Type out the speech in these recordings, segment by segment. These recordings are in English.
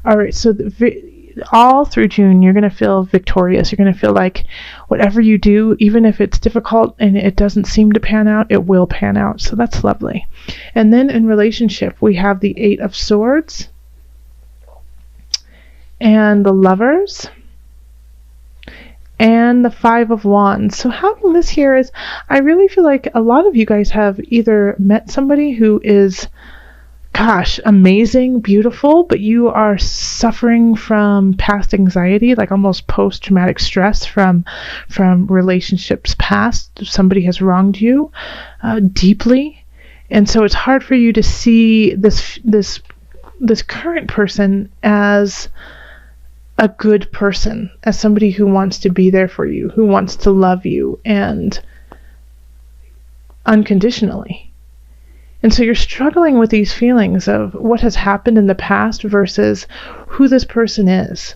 All right, so all through June, you're going to feel victorious. You're going to feel like whatever you do, even if it's difficult and it doesn't seem to pan out, it will pan out. So that's lovely. And then in relationship, we have the 8 of Swords and the Lovers and the 5 of Wands. So having this here is, I really feel like a lot of you guys have either met somebody who is, gosh, amazing, beautiful, but you are suffering from past anxiety, like almost post-traumatic stress from relationships past. Somebody has wronged you deeply, and so it's hard for you to see this current person as a good person, as somebody who wants to be there for you, who wants to love you and unconditionally. And so you're struggling with these feelings of what has happened in the past versus who this person is.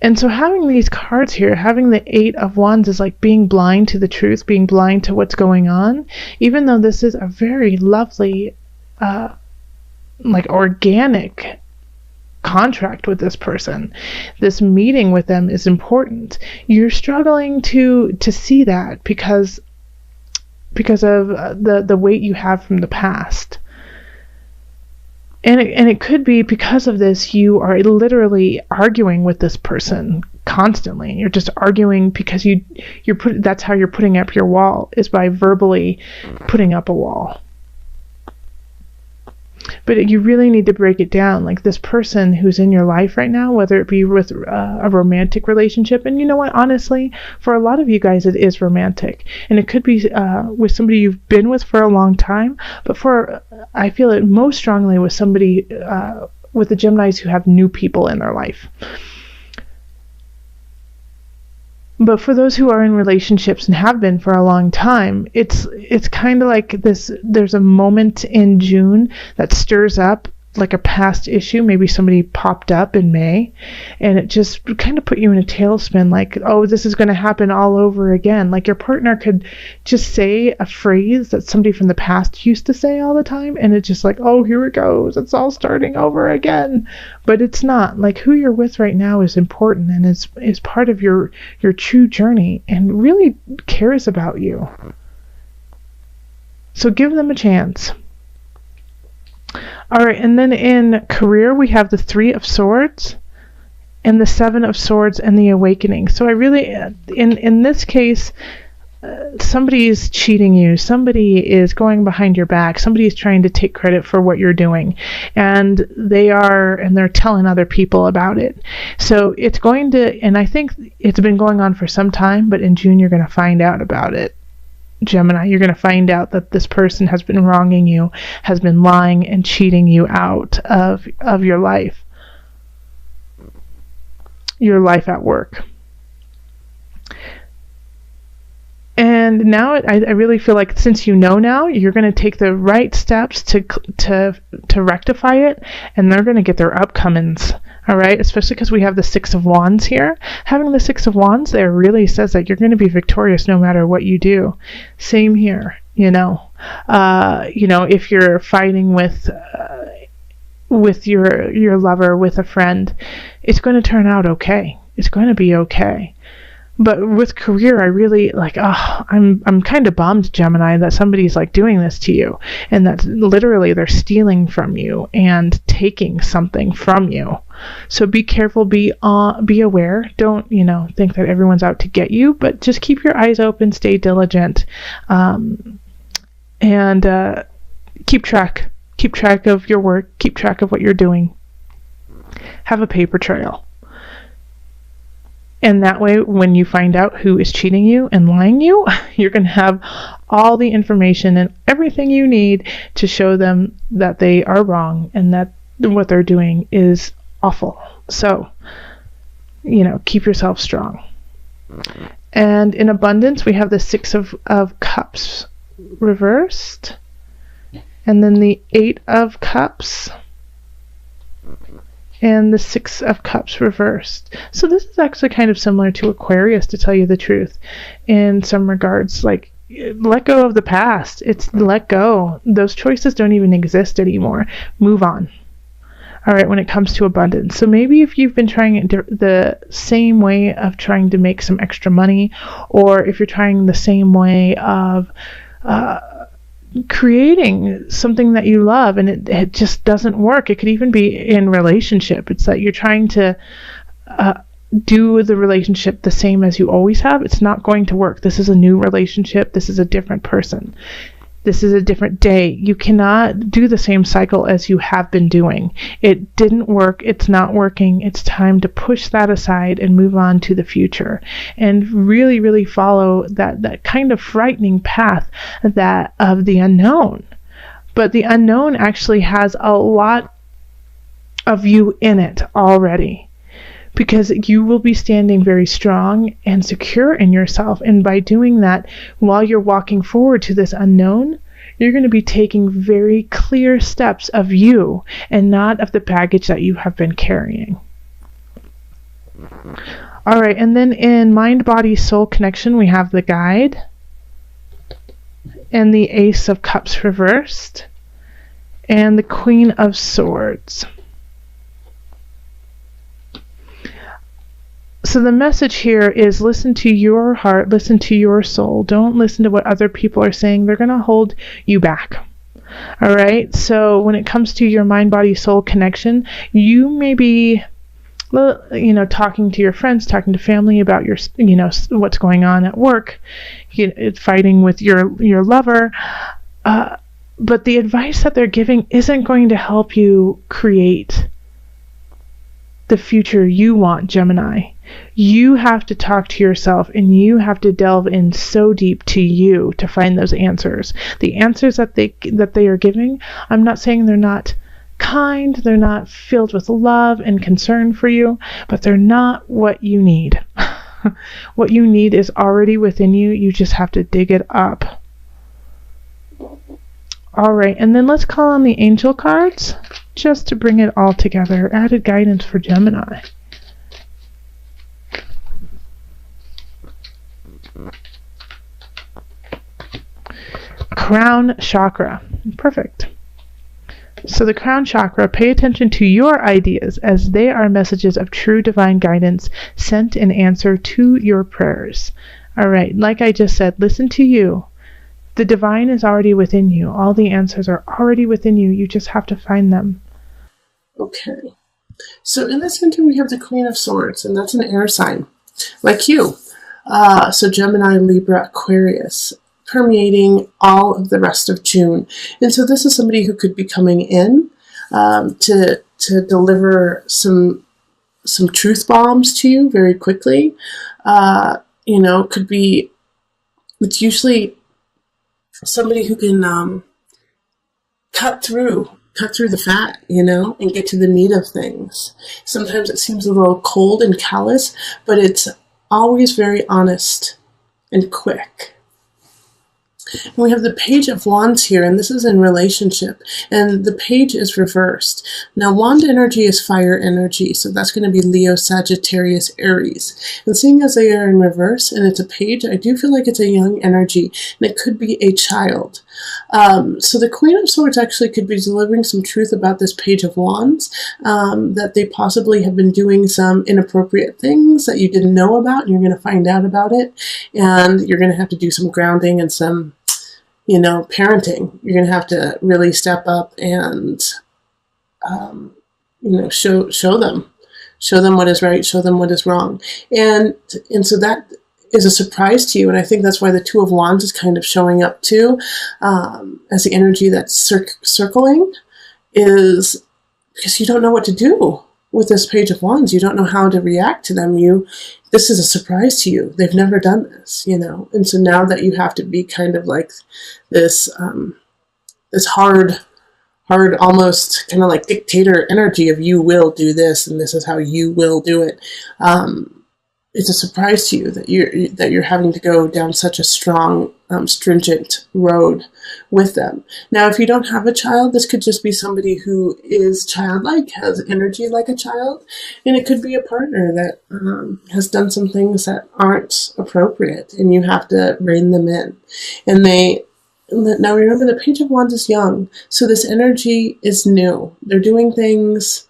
And so having these cards here, having the 8 of Wands is like being blind to the truth, being blind to what's going on, even though this is a very lovely, like organic contract with this person. This meeting with them is important. You're struggling to see that because of the weight you have from the past. And it could be because of this, you are literally arguing with this person constantly. You're just arguing because that's how you're putting up your wall, is by verbally putting up a wall. But you really need to break it down. Like this person who's in your life right now, whether it be with a romantic relationship, and you know what, honestly, for a lot of you guys, it is romantic. And it could be with somebody you've been with for a long time, but I feel it most strongly with somebody, with the Geminis who have new people in their life. But for those who are in relationships and have been for a long time, it's kind of like this. There's a moment in June that stirs up like a past issue. Maybe somebody popped up in May, and it just kind of put you in a tailspin, like, oh, this is going to happen all over again. Like your partner could just say a phrase that somebody from the past used to say all the time, and it's just like, oh, here it goes. It's all starting over again. But it's not. Like who you're with right now is important and is part of your true journey and really cares about you. So give them a chance. All right, and then in career, we have the 3 of Swords and the 7 of Swords and the Awakening. So I really, in this case, somebody is cheating you. Somebody is going behind your back. Somebody is trying to take credit for what you're doing. And they're telling other people about it. So it's going to, and I think it's been going on for some time, but in June, you're going to find out about it. Gemini, you're going to find out that this person has been wronging you, has been lying and cheating you out of your life at work. And now I really feel like since you know now, you're going to take the right steps to rectify it, and they're going to get their upcomings. All right, especially because we have the 6 of Wands here. Having the 6 of Wands there really says that you're going to be victorious no matter what you do. Same here, if you're fighting with your lover, with a friend, it's going to turn out okay. It's going to be okay. But with career, I really I'm kind of bummed, Gemini, that somebody's like doing this to you, and that literally they're stealing from you and taking something from you. So be careful, be aware. Don't, think that everyone's out to get you, but just keep your eyes open, stay diligent, and keep track of your work, keep track of what you're doing. Have a paper trail. And that way, when you find out who is cheating you and lying you, you're going to have all the information and everything you need to show them that they are wrong and that what they're doing is awful. So, keep yourself strong. And in abundance, we have the 6 of Cups reversed. And then the 8 of Cups. And the 6 of Cups reversed. So this is actually kind of similar to Aquarius, to tell you the truth, in some regards. Like, let go of the past. It's let go. Those choices don't even exist anymore. Move on. All right, when it comes to abundance. So maybe if you've been trying the same way of trying to make some extra money, or if you're trying the same way of creating something that you love and it just doesn't work. It could even be in relationship. It's that you're trying to do the relationship the same as you always have. It's not going to work. This is a new relationship. This is a different person. This is a different day. You cannot do the same cycle as you have been doing. It didn't work. It's not working. It's time to push that aside and move on to the future and really, really follow that kind of frightening path that of the unknown. But the unknown actually has a lot of you in it already, because you will be standing very strong and secure in yourself. And by doing that, while you're walking forward to this unknown, you're going to be taking very clear steps of you and not of the baggage that you have been carrying. All right, and then in mind, body, soul connection, we have the guide and the Ace of Cups reversed and the Queen of Swords. So the message here is listen to your heart, listen to your soul. Don't listen to what other people are saying. They're going to hold you back. All right. So when it comes to your mind, body, soul connection, you may be, talking to your friends, talking to family about your, what's going on at work, fighting with your lover. But the advice that they're giving isn't going to help you create the future you want, Gemini. You have to talk to yourself and you have to delve in so deep to you to find those answers. The answers that they are giving, I'm not saying they're not kind, they're not filled with love and concern for you, but they're not what you need. What you need is already within you. You just have to dig it up. All right, and then let's call on the angel cards just to bring it all together. Added guidance for Gemini. Crown chakra. Perfect. So the crown chakra, pay attention to your ideas as they are messages of true divine guidance sent in answer to your prayers. All right, like I just said, listen to you. The divine is already within you. All the answers are already within you. You just have to find them. Okay. So in the center we have the Queen of Swords, and that's an air sign, like you. So Gemini, Libra, Aquarius, permeating all of the rest of June. And so this is somebody who could be coming in to deliver some truth bombs to you very quickly. Could be, it's usually somebody who can cut through the fat, and get to the meat of things. Sometimes it seems a little cold and callous, but it's always very honest and quick. And we have the Page of Wands here, and this is in relationship, and the page is reversed. Now, wand energy is fire energy, so that's going to be Leo, Sagittarius, Aries. And seeing as they are in reverse, and it's a page, I do feel like it's a young energy, and it could be a child. So the Queen of Swords actually could be delivering some truth about this Page of Wands, that they possibly have been doing some inappropriate things that you didn't know about, and you're going to find out about it, and you're going to have to do some grounding and some parenting. You're going to have to really step up and, show them what is right, show them what is wrong. And so that is a surprise to you. And I think that's why the Two of Wands is kind of showing up too, as the energy that's circling, is because you don't know what to do with this Page of Wands. You don't know how to react to them. This is a surprise to you. They've never done this, and so now that you have to be kind of like this, this hard, almost kind of like dictator energy of you will do this and this is how you will do it. It's a surprise to you that you're having to go down such a strong, stringent road with them. Now, if you don't have a child, this could just be somebody who is childlike, has energy like a child, and it could be a partner that has done some things that aren't appropriate, and you have to rein them in. Now remember, the Page of Wands is young, so this energy is new. They're doing things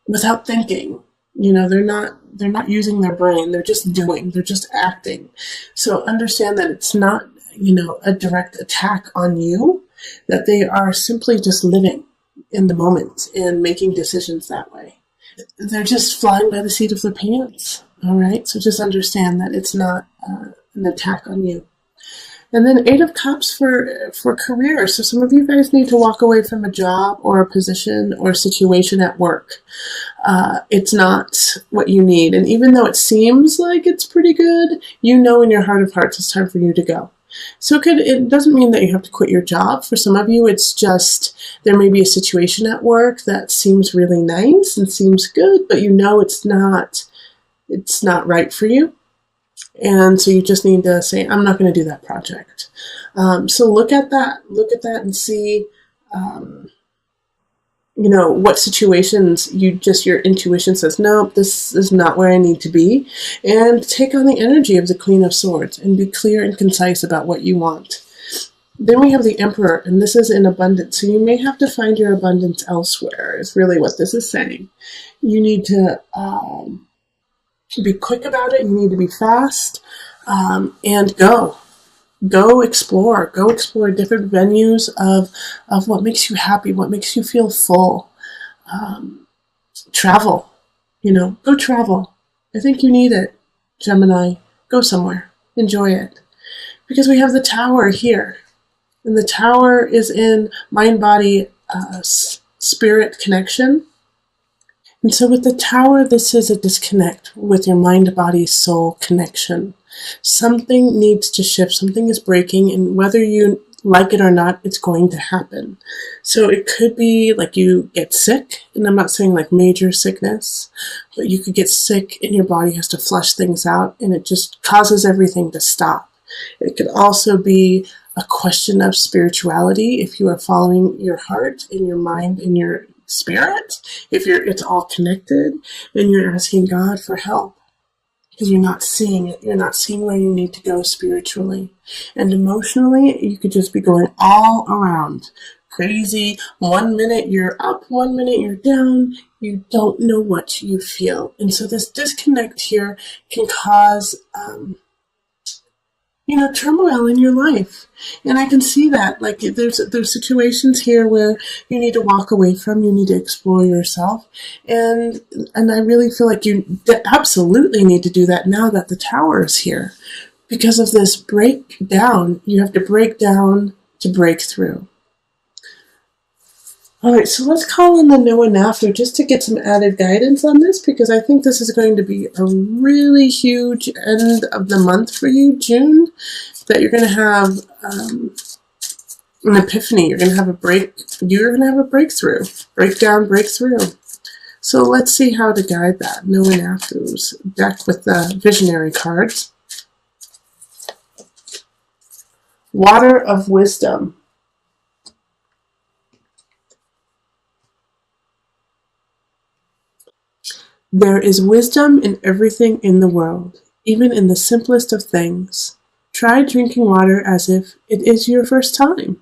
without thinking. You know, they're not using their brain. They're just doing. They're just acting. So understand that it's not, a direct attack on you, that they are simply just living in the moment and making decisions that way. They're just flying by the seat of their pants. All right. So just understand that it's not an attack on you. And then 8 of Cups for career. So some of you guys need to walk away from a job or a position or situation at work. It's not what you need. And even though it seems like it's pretty good, in your heart of hearts it's time for you to go. So it doesn't mean that you have to quit your job. For some of you, it's just there may be a situation at work that seems really nice and seems good, but it's not right for you. And so you just need to say, I'm not going to do that project. So look at that and see, what situations your intuition says, no, this is not where I need to be. And take on the energy of the Queen of Swords and be clear and concise about what you want. Then we have the Emperor, and this is in abundance. So you may have to find your abundance elsewhere, is really what this is saying. You need to be quick about it. You need to be fast, and go explore different venues of what makes you happy, what makes you feel full. Travel, go travel. I think you need it, Gemini. Go somewhere, enjoy it, because we have the Tower here, and the Tower is in mind, body, spirit connection. And so with the Tower, this is a disconnect with your mind, body, soul connection. Something needs to shift. Something is breaking, and whether you like it or not, it's going to happen. So it could be like you get sick, and I'm not saying like major sickness, but you could get sick and your body has to flush things out, and it just causes everything to stop. It could also be a question of spirituality. If you are following your heart and your mind and your spirit, it's all connected, and you're asking God for help because you're not seeing it. You're not seeing where you need to go spiritually. And emotionally, you could just be going all around crazy. 1 minute you're up, 1 minute you're down. You don't know what you feel. And so this disconnect here can cause turmoil in your life. And I can see that. Like there's situations here where you need to walk away from, you need to explore yourself. And I really feel like you absolutely need to do that now that the Tower is here. Because of this breakdown, you have to break down to break through. All right, so let's call in the no and after just to get some added guidance on this, because I think this is going to be a really huge end of the month for you, June, that you're going to have an epiphany. You're going to have a breakthrough, breakdown, breakthrough. So let's see how to guide that. No and after's deck with the visionary cards. Water of Wisdom. There is wisdom in everything in the world, even in the simplest of things. Try drinking water as if it is your first time.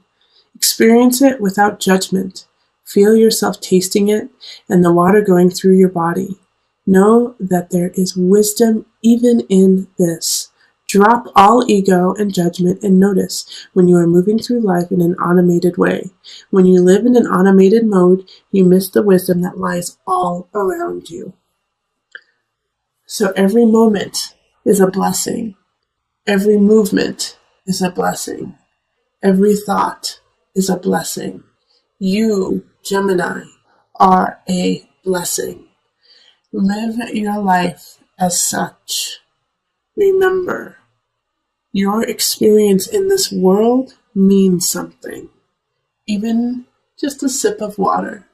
Experience it without judgment. Feel yourself tasting it and the water going through your body. Know that there is wisdom even in this. Drop all ego and judgment and notice when you are moving through life in an automated way. When you live in an automated mode, you miss the wisdom that lies all around you. So every moment is a blessing. Every movement is a blessing. Every thought is a blessing. You, Gemini, are a blessing. Live your life as such. Remember, your experience in this world means something. Even just a sip of water